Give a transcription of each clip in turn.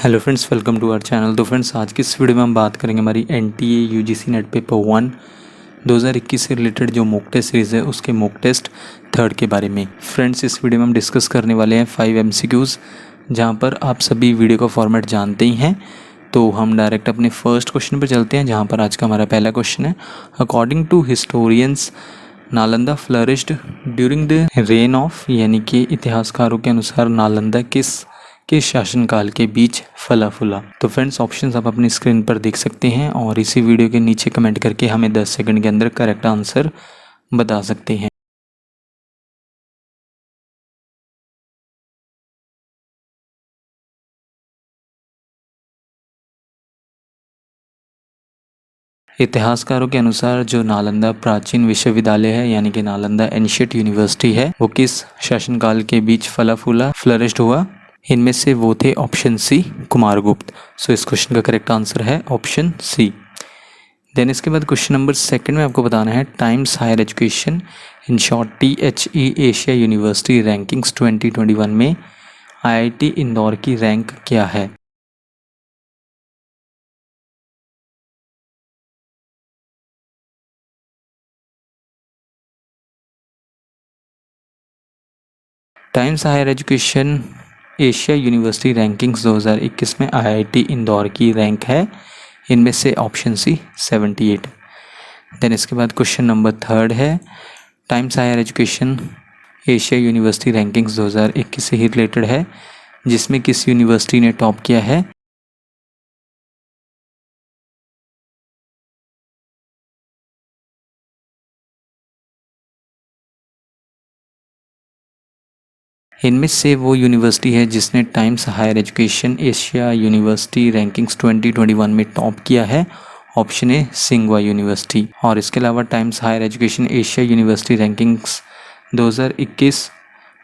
Hello friends, welcome to our channel. तो friends, आज की इस वीडियो में हम बात करेंगे हमारी एनटीए यूजीसी नेट पेपर 1 2021 से रिलेटेड जो मॉक टेस्ट सीरीज़ है उसके मॉक टेस्ट थर्ड के बारे में। फ्रेंड्स, इस वीडियो में हम डिस्कस करने वाले हैं 5 एमसीक्यूज़, जहां पर आप सभी वीडियो का फॉर्मेट जानते ही हैं। तो हम डायरेक्ट अपने फर्स्ट क्वेश्चन पर चलते हैं, जहाँ पर आज का हमारा पहला क्वेश्चन है। According to historians, Nalanda flourished during the reign of, यानी कि इतिहासकारों के अनुसार नालंदा के शासनकाल के बीच फला फूला। तो फ्रेंड्स, ऑप्शंस आप अपनी स्क्रीन पर देख सकते हैं और इसी वीडियो के नीचे कमेंट करके हमें 10 सेकंड के अंदर करेक्ट आंसर बता सकते हैं। इतिहासकारों के अनुसार जो नालंदा प्राचीन विश्वविद्यालय है, यानी कि नालंदा एंशिएंट यूनिवर्सिटी है, वो किस शासनकाल के बीच फला फूला फ्लरिश्ड हुआ? इनमें से वो थे ऑप्शन सी, कुमारगुप्त। सो इस क्वेश्चन का करेक्ट आंसर है ऑप्शन सी। देन इसके बाद क्वेश्चन नंबर सेकंड में आपको बताना है, Times Higher Education in short THE Asia University Rankings 2021 में IIT इंदौर की रैंक क्या है? Times Higher Education Asia University Rankings 2021 में IIT इंदौर की रैंक है इनमें से ऑप्शन सी 78। देन इसके बाद क्वेश्चन नंबर थर्ड है, Times Higher Education Asia University Rankings 2021 से ही रिलेटेड है, जिसमें किस यूनिवर्सिटी ने टॉप किया है? इनमें से वो यूनिवर्सिटी है जिसने Times Higher Education Asia University Rankings 2021 में टॉप किया है। ऑप्शन ए, सिंघुआ यूनिवर्सिटी। और इसके अलावा Times Higher Education Asia University Rankings 2021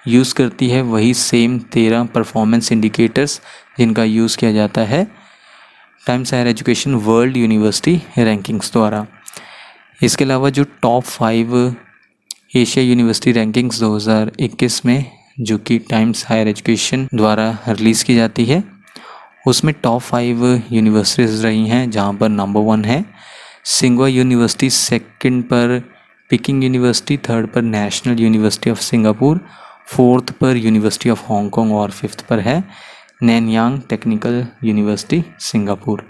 use करती है वही सेम 13 परफॉर्मेंस इंडिकेटर्स जिनका यूज़ किया जाता है Times Higher Education World University Rankings द्वारा। इसके अलावा जो टॉप 5 एशिया यूनिवर्सिटी रैंकिंग्स 2021 में जो कि टाइम्स हायर एजुकेशन द्वारा रिलीज़ की जाती है, उसमें टॉप 5 यूनिवर्सिटीज़ रही हैं, जहां पर नंबर 1 है सिंघुआ यूनिवर्सिटी, सेकंड पर पिकिंग यूनिवर्सिटी, थर्ड पर National University of Singapore, fourth पर यूनिवर्सिटी ऑफ हांगकांग और फिफ्थ पर है नैनयांग टेक्निकल यूनिवर्सिटी सिंगापुर।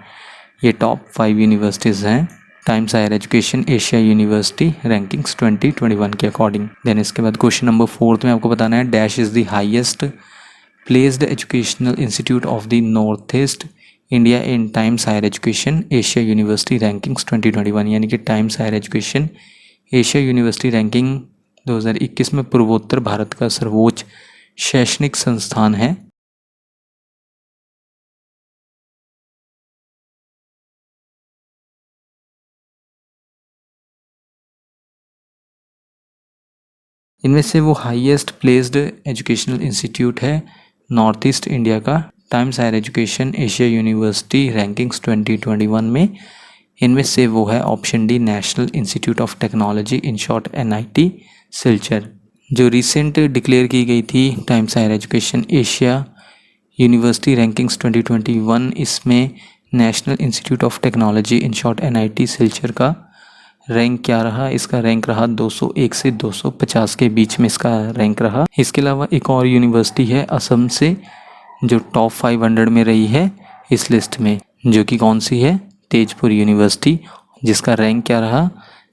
ये टॉप 5 यूनिवर्सिटीज़ हैं Times Higher Education Asia University Rankings 2021 के अकॉर्डिंग। देन इसके बाद क्वेश्चन नंबर फोर्थ में आपको बताना है, dash is the highest placed educational institute of the North East India in Times Higher Education Asia University Rankings 2021, यानी कि Times Higher Education Asia University ranking 2021 में पूर्वोत्तर भारत का सर्वोच्च शैक्षणिक संस्थान है। इनमें से वो हाईएस्ट प्लेस्ड एजुकेशनल इंस्टीट्यूट है नॉर्थ ईस्ट इंडिया का Times Higher Education Asia University Rankings 2021 में। इनमें से वो है option D, National Institute of Technology in short NIT Silchar, जो रिसेंट डिक्लेयर की गई थी Times Higher Education Asia University Rankings 2021। इसमें National Institute of Technology in short NIT Silchar का रैंक क्या रहा? इसका रैंक रहा 201 से 250 के बीच में इसका रैंक रहा। इसके अलावा एक और यूनिवर्सिटी है असम से जो टॉप 500 में रही है इस लिस्ट में, जो कि कौन सी है? तेजपुर यूनिवर्सिटी, जिसका रैंक क्या रहा?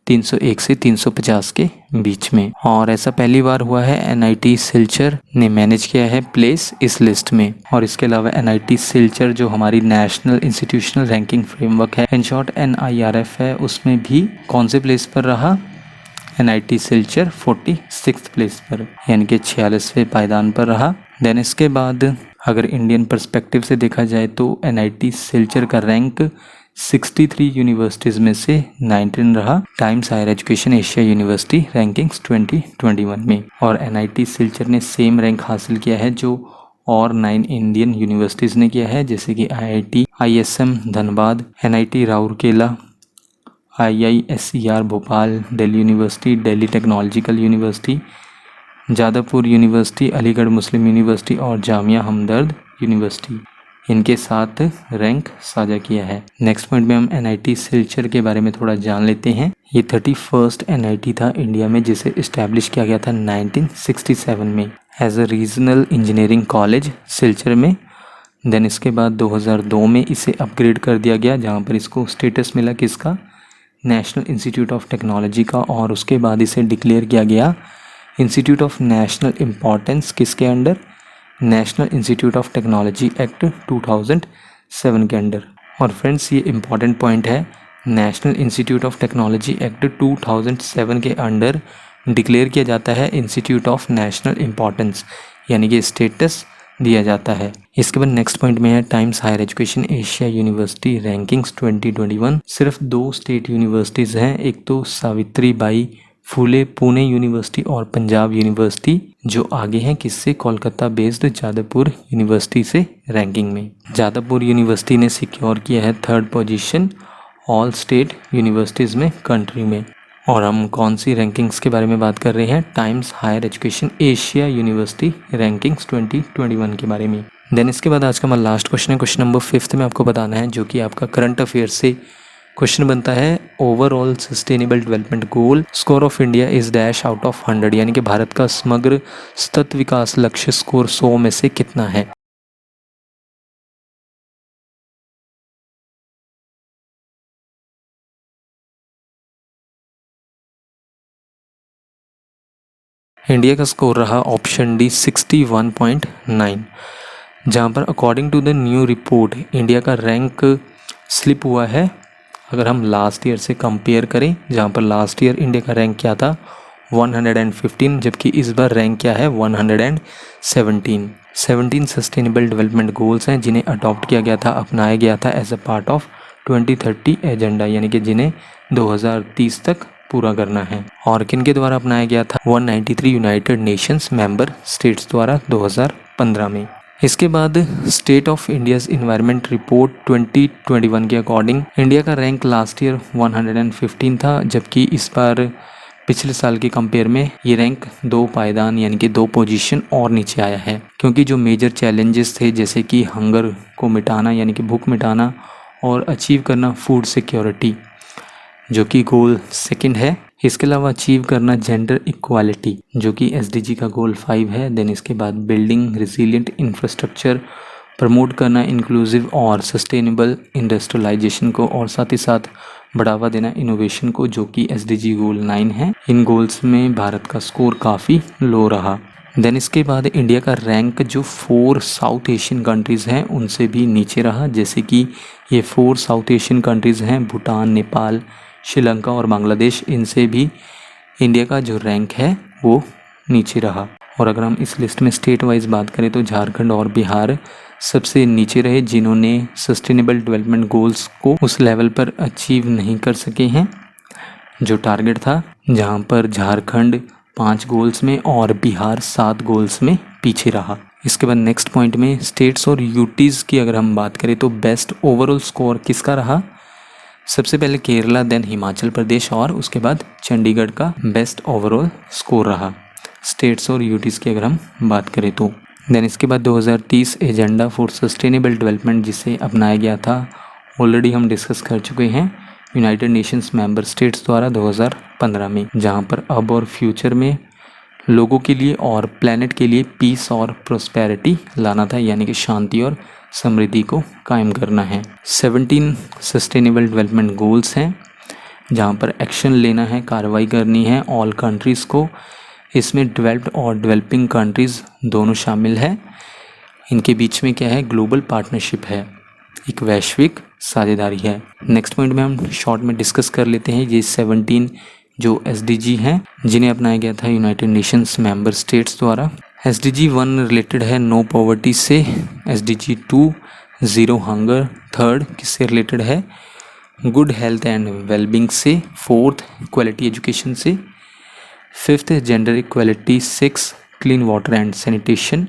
301 से 350 के बीच में। और ऐसा पहली बार हुआ है NIT सिलचर ने मैनेज किया है प्लेस इस लिस्ट में। और इसके अलावा NIT सिलचर जो हमारी नेशनल इंस्टीट्यूशनल रैंकिंग फ्रेमवर्क है, इन शॉर्ट NIRF है, उसमें भी कौन से प्लेस पर रहा? NIT सिलचर 46th प्लेस पर, यानी कि 46वें पायदान पर रहा। देन इसके बाद अगर इंडियन पर्सपेक्टिव से देखा जाए तो NIT सिलचर का रैंक 63 यूनिवर्सिटीज़ में से 19 रहा Times Higher Education Asia University Rankings 2021 में। और NIT सिलचर ने सेम रैंक हासिल किया है जो और 9 इंडियन यूनिवर्सिटीज़ ने किया है, जैसे कि IIT ISM Dhanbad, NIT Rourkela, IISER Bhopal, Delhi University, Delhi Technological University, Jadavpur University, Aligarh Muslim University और जामिया हमदर्द यूनिवर्सिटी। इनके साथ रैंक साझा किया है। नेक्स्ट पॉइंट में हम NIT सिलचर के बारे में थोड़ा जान लेते हैं। ये 31st NIT था इंडिया में, जिसे इस्टेब्लिश किया गया था 1967 में as a regional engineering college Silchar में। देन इसके बाद 2002 में इसे अपग्रेड कर दिया गया, जहाँ पर इसको स्टेटस मिला किसका, नेशनल इंस्टीट्यूट ऑफ टेक्नोलॉजी का, और उसके बाद इसे डिक्लेयर किया गया इंस्टीट्यूट ऑफ नेशनल इम्पॉर्टेंस किसके under, national Institute of technology act 2007 के अंडर। और फ्रेंड्स ये इम्पॉर्टेंट पॉइंट है, national Institute of technology act 2007 के अंडर डिक्लेयर किया जाता है इंस्टीट्यूट ऑफ नेशनल इम्पॉर्टेंस, यानी कि स्टेटस दिया जाता है। इसके बाद नेक्स्ट पॉइंट में है Times Higher Education Asia University Rankings 2021। सिर्फ 2 स्टेट यूनिवर्सिटीज़ हैं, एक तो सावित्रीबाई फुले पुणे यूनिवर्सिटी और पंजाब यूनिवर्सिटी, जो आगे हैं किससे, कोलकाता बेस्ड जादवपुर यूनिवर्सिटी से रैंकिंग में। जादवपुर यूनिवर्सिटी ने सिक्योर किया है 3rd position all state universities में कंट्री में। और हम कौन सी रैंकिंग्स के बारे में बात कर रहे हैं, Times Higher Education Asia University Rankings 2021 के बारे में। देन इसके बाद आज का हमारा लास्ट क्वेश्चन है, क्वेश्चन नंबर 5 में आपको बताना है, जो कि आपका करंट अफेयर से क्वेश्चन बनता है। Overall sustainable development goal score of India is dash out of 100, यानी कि भारत का समग्र सतत विकास लक्ष्य स्कोर 100 में से कितना है। इंडिया का स्कोर रहा ऑप्शन डी 61.9, जहाँ पर according to the new report India का रैंक स्लिप हुआ है। अगर हम लास्ट ईयर से कंपेयर करें, जहाँ पर लास्ट ईयर इंडिया का रैंक क्या था 115, जबकि इस बार रैंक क्या है 117। 17 सस्टेनेबल डेवलपमेंट गोल्स हैं जिन्हें अडॉप्ट किया गया था, अपनाया गया था as a part of 2030 agenda, यानी कि जिन्हें 2030 तक पूरा करना है। और किन के द्वारा अपनाया गया था, 193 यूनाइटेड नेशंस मेंबर स्टेट्स द्वारा 2015 में। इसके बाद state of India's environment report 2021 के अकॉर्डिंग इंडिया का रैंक लास्ट ईयर 115 था, जबकि इस बार पिछले साल के कंपेयर में ये रैंक 2 पायदान यानी कि 2 पोजीशन और नीचे आया है, क्योंकि जो मेजर चैलेंजेस थे जैसे कि हंगर को मिटाना यानी कि भूख मिटाना और अचीव करना फूड सिक्योरिटी, जो कि गोल 2 है। इसके अलावा अचीव करना जेंडर इक्वालिटी, जो कि SDG का गोल 5 है। देन इसके बाद बिल्डिंग रिसिलिएंट इंफ्रास्ट्रक्चर, प्रमोट करना इंक्लूसिव और सस्टेनेबल इंडस्ट्रियलाइजेशन को, और साथ ही साथ बढ़ावा देना इनोवेशन को, जो कि SDG गोल 9 है। इन गोल्स में भारत का स्कोर काफ़ी लो रहा। देन इसके बाद इंडिया का रैंक जो 4 साउथ एशियन कंट्रीज़ हैं उनसे भी नीचे रहा, जैसे कि ये 4 साउथ एशियन कंट्रीज़ हैं भूटान, नेपाल, श्रीलंका और बांग्लादेश, इनसे भी इंडिया का जो रैंक है वो नीचे रहा। और अगर हम इस लिस्ट में स्टेट वाइज बात करें तो झारखंड और बिहार सबसे नीचे रहे, जिन्होंने सस्टेनेबल डेवलपमेंट गोल्स को उस लेवल पर अचीव नहीं कर सके हैं जो टारगेट था, जहां पर झारखंड 5 गोल्स में और बिहार 7 गोल्स में पीछे रहा। इसके बाद नेक्स्ट पॉइंट में स्टेट्स और यूटीज़ की अगर हम बात करें तो बेस्ट ओवरऑल स्कोर किसका रहा, सबसे पहले केरला, देन हिमाचल प्रदेश और उसके बाद चंडीगढ़ का बेस्ट ओवरऑल स्कोर रहा स्टेट्स और यूटीज़ की अगर हम बात करें तो। देन इसके बाद 2030 एजेंडा फॉर सस्टेनेबल डेवलपमेंट जिसे अपनाया गया था, ऑलरेडी हम डिस्कस कर चुके हैं यूनाइटेड नेशंस मेंबर स्टेट्स द्वारा 2015 में, जहां पर अब और फ्यूचर में लोगों के लिए और प्लैनेट के लिए पीस और प्रोस्पेरिटी लाना था, यानी कि शांति और समृद्धि को कायम करना है। 17 सस्टेनेबल डेवलपमेंट गोल्स हैं जहां पर एक्शन लेना है, कार्रवाई करनी है ऑल कंट्रीज़ को। इसमें डेवलप्ड और डेवलपिंग कंट्रीज़ दोनों शामिल है। इनके बीच में क्या है, ग्लोबल पार्टनरशिप है, एक वैश्विक साझेदारी है। नेक्स्ट पॉइंट में हम शॉर्ट में डिस्कस कर लेते हैं ये 17 जो SDG हैं जिन्हें अपनाया गया था यूनाइटेड नेशंस मेंबर स्टेट्स द्वारा। SDG 1 रिलेटेड है नो पॉवर्टी से, SDG 2 ज़ीरो हंगर, 3rd किससे रिलेटेड है, गुड हेल्थ एंड वेलबींग से, 4th क्वालिटी एजुकेशन से, 5th gender equality, 6 clean water and sanitation,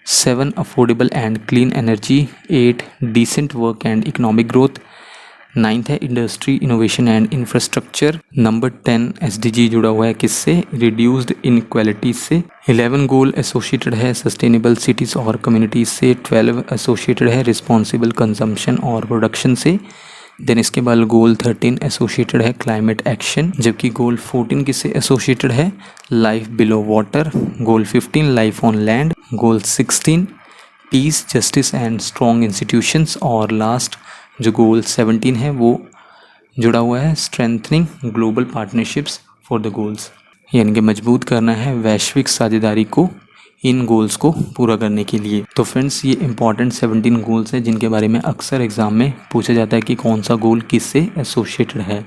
7 affordable and clean energy, 8 decent work and economic growth, ninth है industry innovation and infrastructure. Number 10 SDG जुड़ा हुआ है किससे, reduced inequalities से। 11 गोल associated है sustainable cities और communities से। 12 एसोसिएटेड है रिस्पॉन्सिबल कंजम्पशन और प्रोडक्शन से। देन इसके बाद गोल 13 एसोसिएटेड है क्लाइमेट एक्शन, जबकि गोल 14 किससे एसोसिएटेड है, life below water. Goal 15 life on land. Goal 16 piece justice and strong institutions. और लास्ट जो गोल 17 है वो जुड़ा हुआ है strengthening global partnerships for the goals, यानी कि मजबूत करना है वैश्विक साझेदारी को इन गोल्स को पूरा करने के लिए। तो फ्रेंड्स ये इंपॉर्टेंट 17 गोल्स हैं जिनके बारे में अक्सर एग्ज़ाम में पूछा जाता है कि कौन सा गोल किससे एसोसिएटेड है,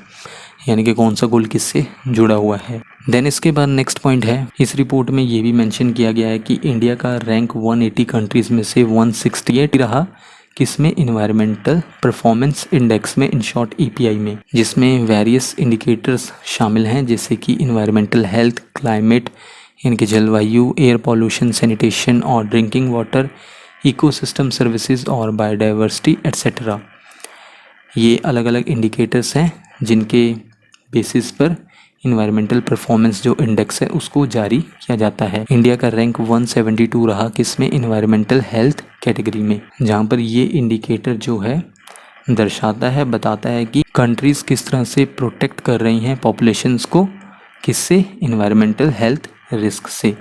यानी कि कौन सा गोल किससे जुड़ा हुआ है। देन इसके बाद नेक्स्ट पॉइंट है, इस रिपोर्ट में ये भी मेंशन किया गया है कि इंडिया का रैंक 180 कंट्रीज़ में से 168 रहा किसमें, इन्वायरमेंटल परफॉर्मेंस इंडेक्स में, इन शॉर्ट EPI में, जिसमें वेरियस इंडिकेटर्स शामिल हैं जैसे कि इन्वायरमेंटल हेल्थ, क्लाइमेट यानी जलवायु, एयर पॉल्यूशन, सैनिटेशन और ड्रिंकिंग वाटर, इकोसिस्टम सर्विसेज और बायोडाइवर्सिटी एट्सेट्रा। ये अलग अलग इंडिकेटर्स हैं जिनके बेसिस पर इन्वायरमेंटल परफॉर्मेंस जो इंडेक्स है उसको जारी किया जाता है। इंडिया का रैंक 172 रहा किसमें, इन्वायरमेंटल हेल्थ कैटेगरी में, जहाँ पर ये इंडिकेटर जो है दर्शाता है, बताता है कि कंट्रीज़ किस तरह से प्रोटेक्ट कर रही हैं पॉपुलेशंस को, किससे, इन्वायरमेंटल हेल्थ रिस्क से।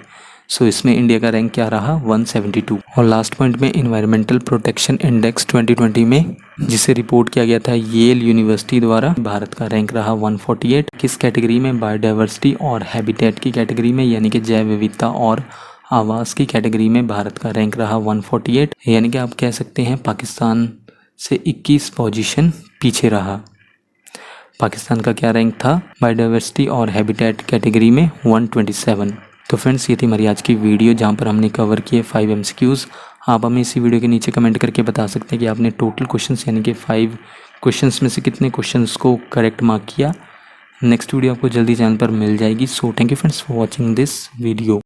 सो इसमें इंडिया का रैंक क्या रहा, 172। और लास्ट पॉइंट में इन्वायरमेंटल प्रोटेक्शन इंडेक्स 2020 में जिसे रिपोर्ट किया गया था येल यूनिवर्सिटी द्वारा, भारत का रैंक रहा 148। किस कैटेगरी में, बायोडाइवर्सिटी और हैबिटेट की कैटेगरी में, यानी कि जैव विविधता और आवास की कैटेगरी में भारत का रैंक रहा 148, यानी कि आप कह सकते हैं पाकिस्तान से 21 पोजीशन पीछे रहा। पाकिस्तान का क्या रैंक था बायोडाइवर्सिटी और हैबिटेट कैटेगरी में, 127। तो फ्रेंड्स ये थी हमारी आज की वीडियो जहाँ पर हमने कवर किए 5 MCQs। आप हमें इसी वीडियो के नीचे कमेंट करके बता सकते हैं कि आपने टोटल क्वेश्चंस यानी कि 5 क्वेश्चंस में से कितने क्वेश्चंस को करेक्ट मार्क किया। नेक्स्ट वीडियो आपको जल्दी चैनल पर मिल जाएगी। So thank you friends for watching this video.